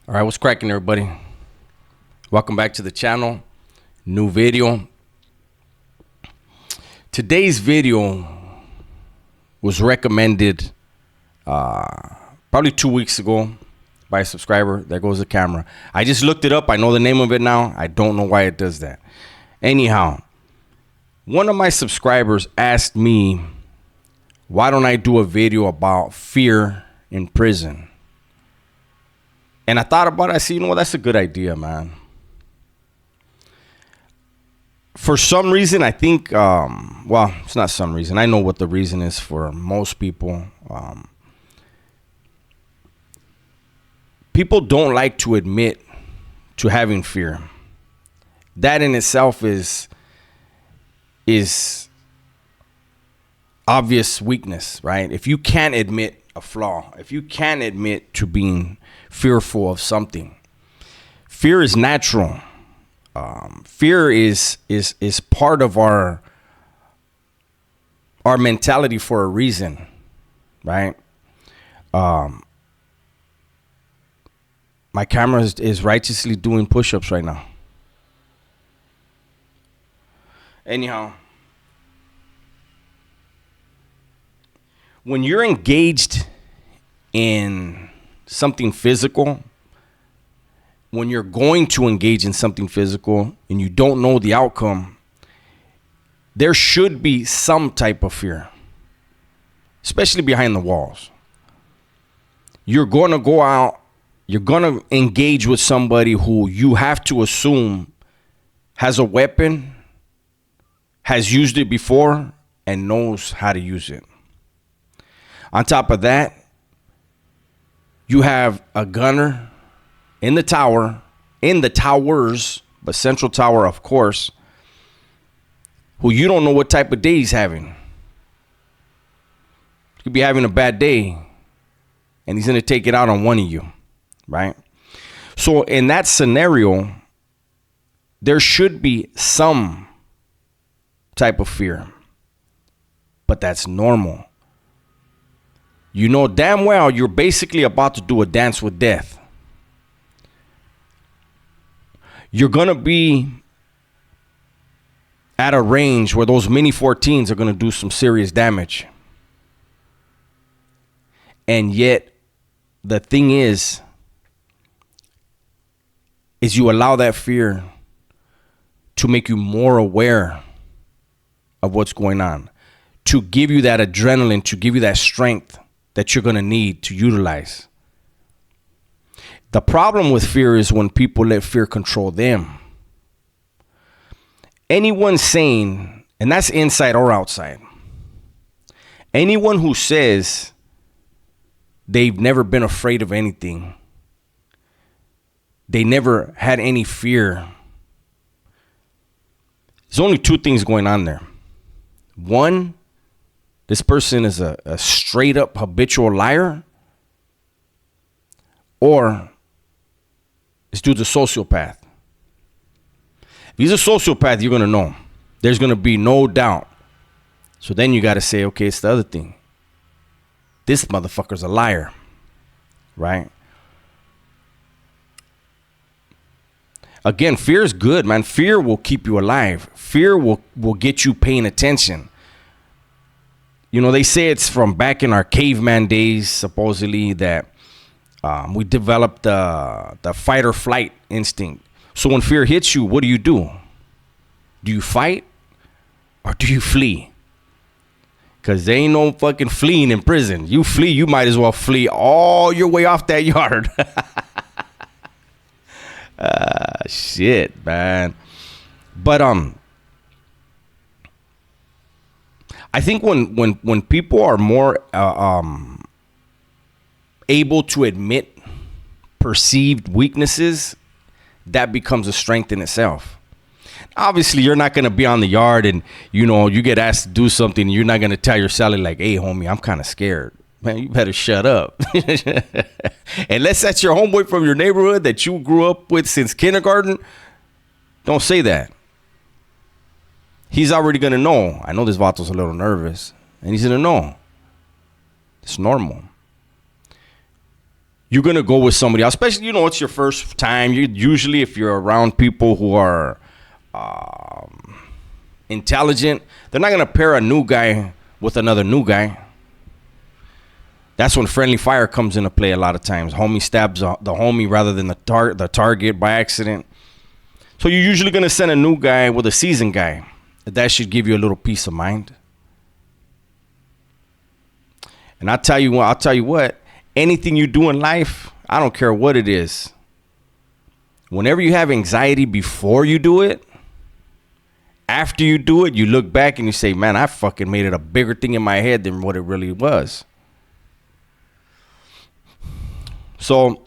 All right, what's cracking, everybody? Welcome back to the channel. New video. Today's video was recommended probably 2 weeks ago by a subscriber. There goes the camera. I just looked it up. I know the name of it now. I don't know why it does that. Anyhow, one of my subscribers asked me, why don't I do a video about fear in prison? And I thought about it. I said, you know what? That's a good idea, man. For some reason, I think, well, it's not some reason. I know what the reason is for most people. People don't like to admit to having fear. That in itself is obvious weakness, right? If you can't admit a flaw, if you can't admit to being fearful of something, fear is natural. Fear is part of our mentality for a reason, right? My camera is righteously doing push-ups right now. Anyhow, when you're engaged in something physical, when you're going to engage in something physical and you don't know the outcome, there should be some type of fear, especially behind the walls. You're going to go out, you're going to engage with somebody who you have to assume has a weapon, has used it before, and knows how to use it. On top of that, you have a gunner in the towers, but Central Tower, of course, who you don't know what type of day he's having. He could be having a bad day, and he's going to take it out on one of you, right? So in that scenario, there should be some type of fear, but that's normal. You know damn well you're basically about to do a dance with death. You're going to be at a range where those mini 14s are going to do some serious damage. And yet, the thing is you allow that fear to make you more aware of what's going on, to give you that adrenaline, to give you that strength that you're going to need to utilize. The problem with fear is when people let fear control them. Anyone saying, and that's inside or outside, anyone who says they've never been afraid of anything, they never had any fear, there's only two things going on there. One, this person is a straight up habitual liar, or this dude's a sociopath. If he's a sociopath, you're going to know. There's going to be no doubt. So then you got to say, okay, it's the other thing. This motherfucker's a liar, right? Again, fear is good, man. Fear will keep you alive. Fear will get you paying attention. You know, they say it's from back in our caveman days, supposedly, that we developed the fight or flight instinct. So when fear hits you, what do? Do you fight or do you flee? Because there ain't no fucking fleeing in prison. You flee, you might as well flee all your way off that yard. Shit, man. But I think when people are more able to admit perceived weaknesses, that becomes a strength in itself. Obviously, you're not going to be on the yard and, you know, you get asked to do something. You're not going to tell your cellie like, hey, homie, I'm kind of scared. Man, you better shut up. Unless that's your homeboy from your neighborhood that you grew up with since kindergarten, don't say that. He's already going to know. I know this Vato's a little nervous. And he's going to know. It's normal. you're going to go with somebody else, especially, it's your first time. Usually if you're around people who are intelligent, they're not going to pair a new guy with another new guy. That's when friendly fire comes into play a lot of times. Homie stabs the homie rather than the target by accident. So you're usually going to send a new guy with a seasoned guy. That should give you a little peace of mind. And I'll tell you what, anything you do in life, I don't care what it is. Whenever you have anxiety before you do it, after you do it, you look back and you say, man, I fucking made it a bigger thing in my head than what it really was. So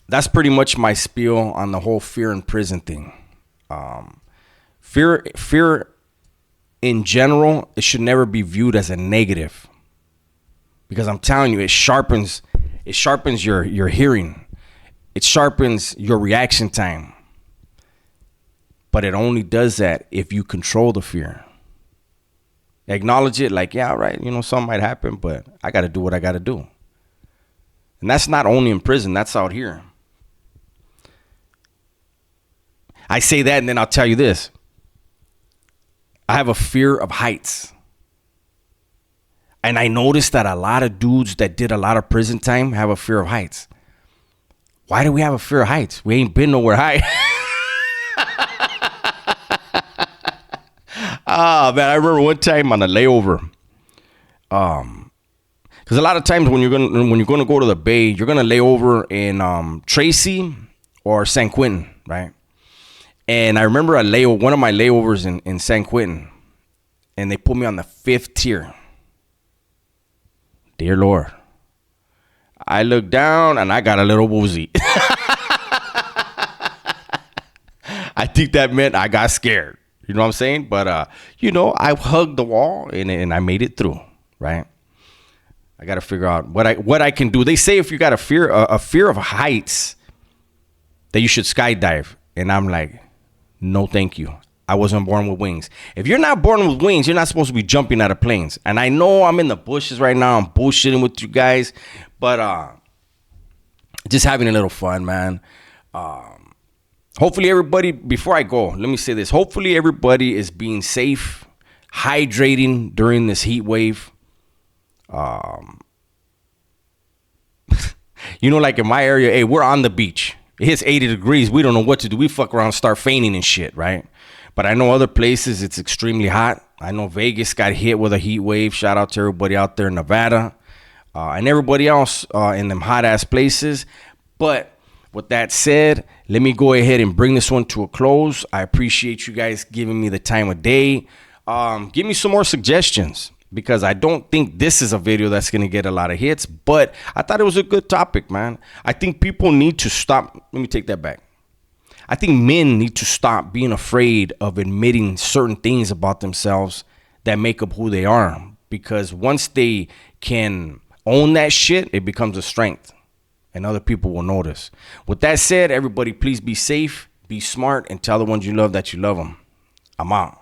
that's pretty much my spiel on the whole fear in prison thing. Fear in general, it should never be viewed as a negative, because I'm telling you, it sharpens your hearing. It sharpens your reaction time. But it only does that if you control the fear. Acknowledge it like, yeah, all right, something might happen, but I got to do what I got to do. And that's not only in prison, that's out here. I say that, and then I'll tell you this. I have a fear of heights. And I noticed that a lot of dudes that did a lot of prison time have a fear of heights. Why do we have a fear of heights? We ain't been nowhere high. Man, I remember one time on a layover. Because a lot of times when you're gonna go to the Bay, you're gonna lay over in Tracy or San Quentin, right? And I remember one of my layovers in San Quentin, and they put me on the 5th tier. Dear Lord. I looked down and I got a little woozy. I think that meant I got scared. You know what I'm saying? But, I hugged the wall and I made it through, right? I got to figure out what I can do. They say if you got a fear of heights, that you should skydive. And I'm like, no, thank you. I wasn't born with wings. If you're not born with wings, you're not supposed to be jumping out of planes. And I know I'm in the bushes right now. I'm bullshitting with you guys. But just having a little fun, man. Hopefully everybody, before I go, let me say this. Hopefully everybody is being safe, hydrating during this heat wave. Like in my area, hey, we're on the beach. It hits 80 degrees. We don't know what to do. We fuck around, start fainting and shit, right? But I know other places it's extremely hot. I know Vegas got hit with a heat wave. Shout out to everybody out there in Nevada and everybody else in them hot ass places. But with that said, let me go ahead and bring this one to a close. I appreciate you guys giving me the time of day. Give me some more suggestions, because I don't think this is a video that's going to get a lot of hits, but I thought it was a good topic, man. I think people need to stop. Let me take that back. I think men need to stop being afraid of admitting certain things about themselves that make up who they are, because once they can own that shit, it becomes a strength and other people will notice. With that said, everybody, please be safe, be smart, and tell the ones you love that you love them. I'm out.